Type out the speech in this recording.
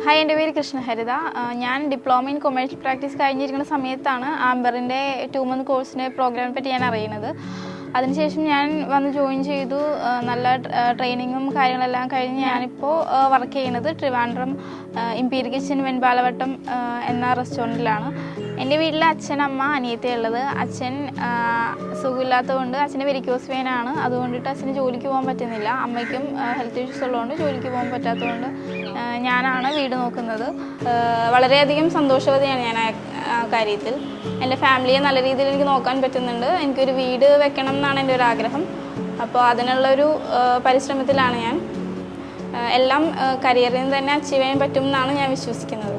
Hi, എൻ്റെ പേര് കൃഷ്ണഹരിത. ഞാൻ ഡിപ്ലോമ ഇൻ കൊമേഴ്ഷ്യൽ പ്രാക്ടീസ് കഴിഞ്ഞിരിക്കുന്ന സമയത്താണ് ആംബറിൻ്റെ 2 മന്ത് കോഴ്സിൻ്റെ പ്രോഗ്രാമിനെ പറ്റി ഞാൻ അറിയുന്നത്. അതിനുശേഷം ഞാൻ വന്ന് ജോയിൻ ചെയ്തു. നല്ല ട്രെയിനിങ്ങും കാര്യങ്ങളെല്ലാം കഴിഞ്ഞ് ഞാനിപ്പോൾ വർക്ക് ചെയ്യുന്നത് ട്രിവാൻഡ്രം ഇംപീരിയൽ കിച്ചൻ വെൺപാലവട്ടം എന്ന റെസ്റ്റോറൻറ്റിലാണ്. എൻ്റെ വീട്ടിൽ അച്ഛൻ, അമ്മ, അനിയത്തിയുള്ളത്. അച്ഛൻ സുഖമില്ലാത്തതുകൊണ്ട് അച്ഛന് വെരിക്കോസ് വെയിനാണ്. അതുകൊണ്ടിട്ട് അച്ഛന് ജോലിക്ക് പോകാൻ പറ്റുന്നില്ല. അമ്മയ്ക്കും ഹെൽത്ത് ഇഷ്യൂസ് ഉള്ളതുകൊണ്ട് ജോലിക്ക് പോകാൻ പറ്റാത്തതുകൊണ്ട് ഞാനാണ് വീട് നോക്കുന്നത്. വളരെയധികം സന്തോഷവതിയാണ് ഞാൻ ആ കാര്യത്തിൽ. എൻ്റെ ഫാമിലിയെ നല്ല രീതിയിൽ എനിക്ക് നോക്കാൻ പറ്റുന്നുണ്ട്. എനിക്കൊരു വീട് വെക്കണം എന്നാണ് എൻ്റെ ഒരു ആഗ്രഹം. അപ്പോൾ അതിനുള്ളൊരു പരിശ്രമത്തിലാണ് ഞാൻ. എല്ലാം കരിയറിൽ നിന്ന് തന്നെ അച്ചീവ് ചെയ്യാൻ പറ്റും എന്നാണ് ഞാൻ വിശ്വസിക്കുന്നത്.